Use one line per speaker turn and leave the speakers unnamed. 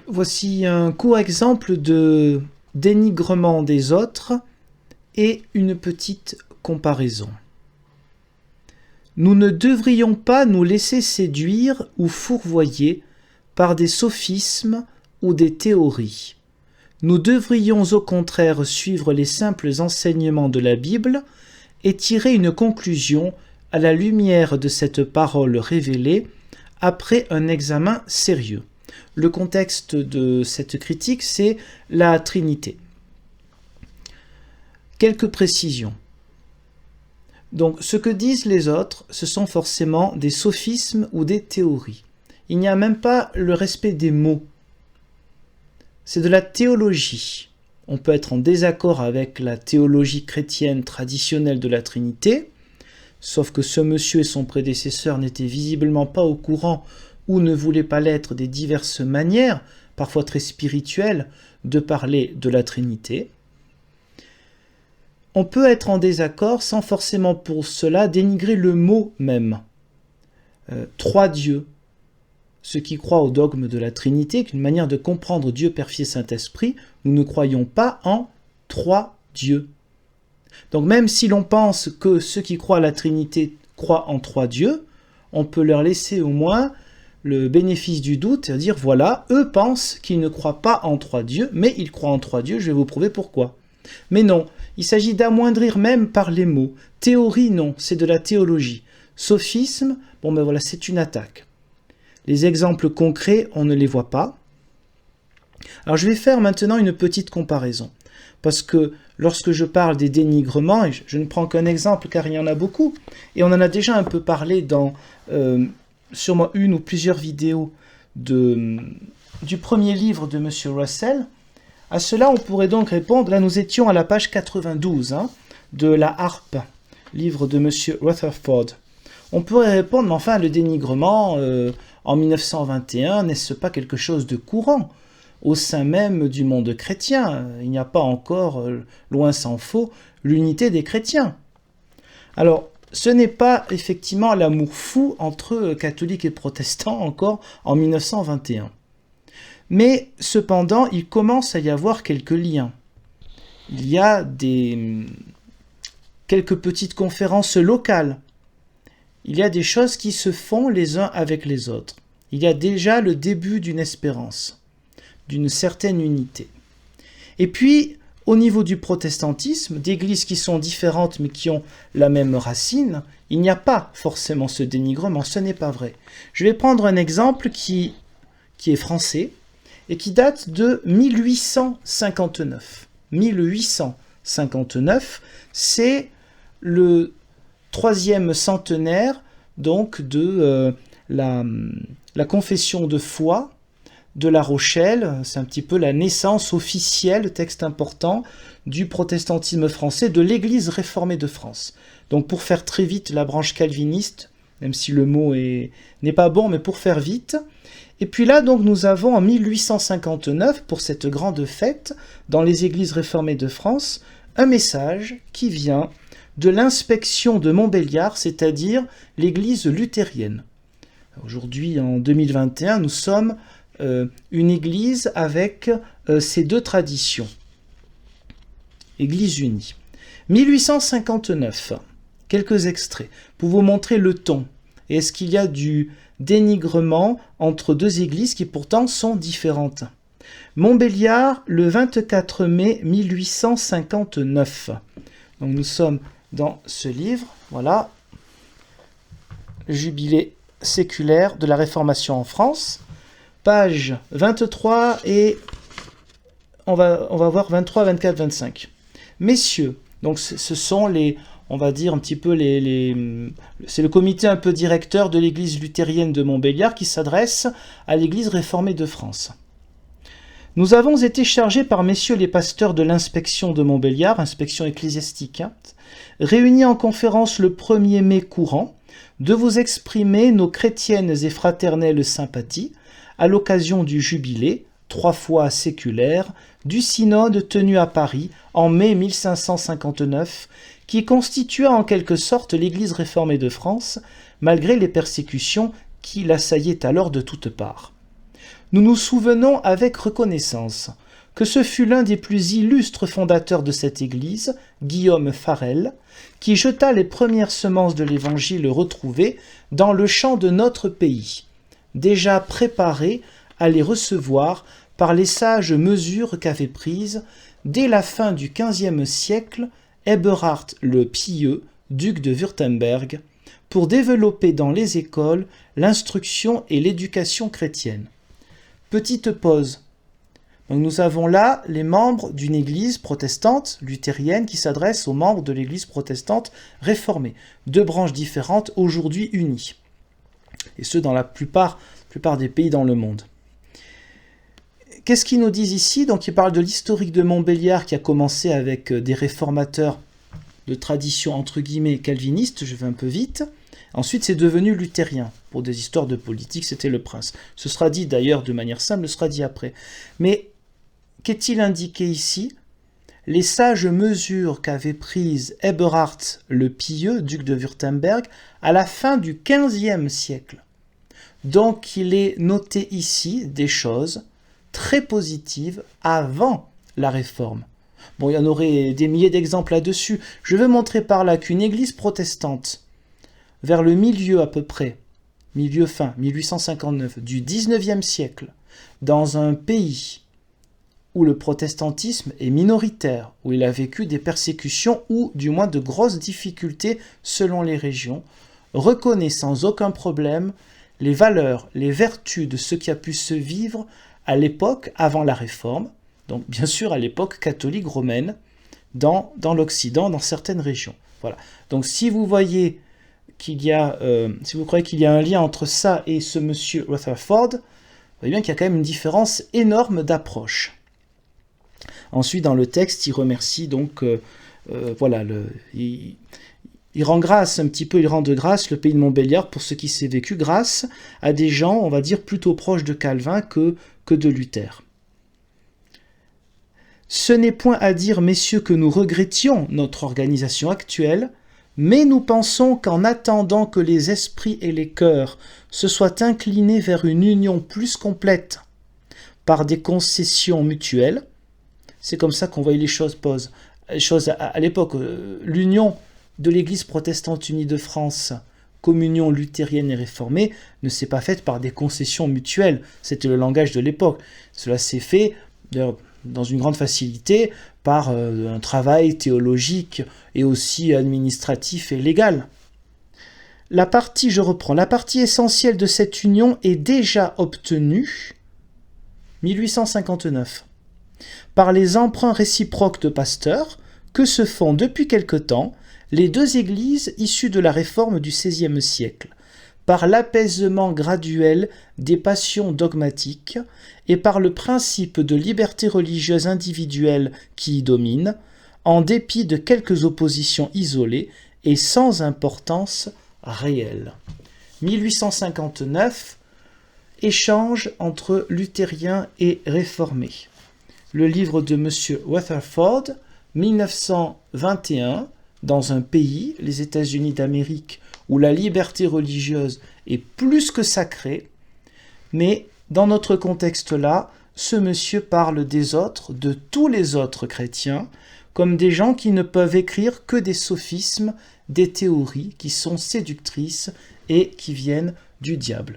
Voici un court exemple de dénigrement des autres et une petite comparaison. Nous ne devrions pas nous laisser séduire ou fourvoyer par des sophismes ou des théories. Nous devrions au contraire suivre les simples enseignements de la Bible et tirer une conclusion à la lumière de cette parole révélée après un examen sérieux. Le contexte de cette critique, c'est la Trinité. Quelques précisions. Donc, ce que disent les autres, ce sont forcément des sophismes ou des théories. Il n'y a même pas le respect des mots. C'est de la théologie. On peut être en désaccord avec la théologie chrétienne traditionnelle de la Trinité, sauf que ce monsieur et son prédécesseur n'étaient visiblement pas au courant ou ne voulaient pas l'être des diverses manières, parfois très spirituelles, de parler de la Trinité. On peut être en désaccord sans forcément pour cela dénigrer le mot même. Trois dieux. Ceux qui croient au dogme de la Trinité, qu'une manière de comprendre Dieu, Père, Fils, Saint-Esprit, nous ne croyons pas en trois dieux. Donc même si l'on pense que ceux qui croient à la Trinité croient en trois dieux, on peut leur laisser au moins le bénéfice du doute, c'est-à-dire voilà, eux pensent qu'ils ne croient pas en trois dieux, mais ils croient en trois dieux, je vais vous prouver pourquoi. Mais non, il s'agit d'amoindrir même par les mots. Théorie, non, c'est de la théologie. Sophisme, bon ben voilà, c'est une attaque. Les exemples concrets, on ne les voit pas. Alors je vais faire maintenant une petite comparaison. Parce que lorsque je parle des dénigrements, et je ne prends qu'un exemple car il y en a beaucoup, et on en a déjà un peu parlé dans sûrement une ou plusieurs vidéos du premier livre de M. Russell. À cela, on pourrait donc répondre, là nous étions à la page 92 de la Harpe, livre de M. Rutherford. On pourrait répondre, mais enfin le dénigrement en 1921, n'est-ce pas quelque chose de courant au sein même du monde chrétien? Il n'y a pas encore, loin s'en faut, l'unité des chrétiens. Alors, ce n'est pas effectivement l'amour fou entre catholiques et protestants encore en 1921. Mais cependant, il commence à y avoir quelques liens. Il y a quelques petites conférences locales. Il y a des choses qui se font les uns avec les autres. Il y a déjà le début d'une espérance, d'une certaine unité. Et puis, au niveau du protestantisme, d'églises qui sont différentes mais qui ont la même racine, il n'y a pas forcément ce dénigrement, ce n'est pas vrai. Je vais prendre un exemple qui est français et qui date de 1859. 1859, c'est le troisième centenaire donc de la confession de foi de La Rochelle. C'est un petit peu la naissance officielle, texte important, du protestantisme français, de l'Église réformée de France. Donc pour faire très vite, la branche calviniste, même si le mot n'est pas bon, mais pour faire vite. Et puis là, donc, nous avons en 1859, pour cette grande fête, dans les églises réformées de France, un message qui vient de l'inspection de Montbéliard, c'est-à-dire l'église luthérienne. Aujourd'hui, en 2021, nous sommes une église avec ces deux traditions. Église unie. 1859, quelques extraits, pour vous montrer le ton. Et est-ce qu'il y a du dénigrement entre deux églises qui pourtant sont différentes? Montbéliard, le 24 mai 1859. Donc nous sommes dans ce livre, voilà, Jubilé séculaire de la Réformation en France, page 23 et on va voir 23, 24, 25. Messieurs, donc ce sont les, on va dire un petit peu c'est le comité un peu directeur de l'église luthérienne de Montbéliard qui s'adresse à l'église réformée de France. Nous avons été chargés par messieurs les pasteurs de l'inspection de Montbéliard, inspection ecclésiastique, réunis en conférence le 1er mai courant, de vous exprimer nos chrétiennes et fraternelles sympathies à l'occasion du jubilé, 3 fois séculaire, du synode tenu à Paris en mai 1559, qui constitua en quelque sorte l'Église réformée de France, malgré les persécutions qui l'assaillaient alors de toutes parts. Nous nous souvenons avec reconnaissance que ce fut l'un des plus illustres fondateurs de cette Église, Guillaume Farel, qui jeta les premières semences de l'Évangile retrouvé dans le champ de notre pays, déjà préparé à les recevoir par les sages mesures qu'avait prises, dès la fin du XVe siècle, Eberhard le Pieux, duc de Wurtemberg, pour développer dans les écoles l'instruction et l'éducation chrétienne. Petite pause. Donc nous avons là les membres d'une église protestante luthérienne qui s'adresse aux membres de l'église protestante réformée. Deux branches différentes aujourd'hui unies. Et ce dans la plupart des pays dans le monde. Qu'est-ce qu'ils nous disent ici? Donc ils parlent de l'historique de Montbéliard qui a commencé avec des réformateurs de tradition entre guillemets calviniste, je vais un peu vite. Ensuite, c'est devenu luthérien. Pour des histoires de politique, c'était le prince. Ce sera dit d'ailleurs de manière simple, ce sera dit après. Mais qu'est-il indiqué ici? Les sages mesures qu'avait prises Eberhard le Pieux, duc de Wurtemberg, à la fin du XVe siècle. Donc, il est noté ici des choses très positives avant la réforme. Bon, il y en aurait des milliers d'exemples là-dessus. Je veux montrer par là qu'une église protestante, vers le milieu à peu près, milieu fin, 1859, du 19e siècle, dans un pays où le protestantisme est minoritaire, où il a vécu des persécutions ou du moins de grosses difficultés selon les régions, reconnaît sans aucun problème les valeurs, les vertus de ce qui a pu se vivre à l'époque avant la Réforme, donc bien sûr à l'époque catholique romaine, dans l'Occident, dans certaines régions. Voilà. Donc si vous voyez qu'il y a, si vous croyez qu'il y a un lien entre ça et ce monsieur Rutherford, vous voyez bien qu'il y a quand même une différence énorme d'approche. Ensuite, dans le texte, il remercie donc, voilà, il rend grâce un petit peu, il rend de grâce le pays de Montbéliard pour ce qui s'est vécu grâce à des gens, on va dire, plutôt proches de Calvin que de Luther. Ce n'est point à dire, messieurs, que nous regrettions notre organisation actuelle, mais nous pensons qu'en attendant que les esprits et les cœurs se soient inclinés vers une union plus complète par des concessions mutuelles, c'est comme ça qu'on voyait les choses à l'époque. L'union de l'Église protestante unie de France, communion luthérienne et réformée, ne s'est pas faite par des concessions mutuelles. C'était le langage de l'époque. Cela s'est fait dans une grande facilité par un travail théologique et aussi administratif et légal. Je reprends. La partie essentielle de cette union est déjà obtenue, 1859, par les emprunts réciproques de pasteurs que se font depuis quelque temps les deux églises issues de la réforme du XVIe siècle, par l'apaisement graduel des passions dogmatiques et par le principe de liberté religieuse individuelle qui y domine, en dépit de quelques oppositions isolées et sans importance réelle. 1859, échange entre luthériens et réformés. Le livre de M. Rutherford, 1921, dans un pays, les États-Unis d'Amérique, où la liberté religieuse est plus que sacrée, mais dans notre contexte-là, ce monsieur parle des autres, de tous les autres chrétiens, comme des gens qui ne peuvent écrire que des sophismes, des théories qui sont séductrices et qui viennent du diable.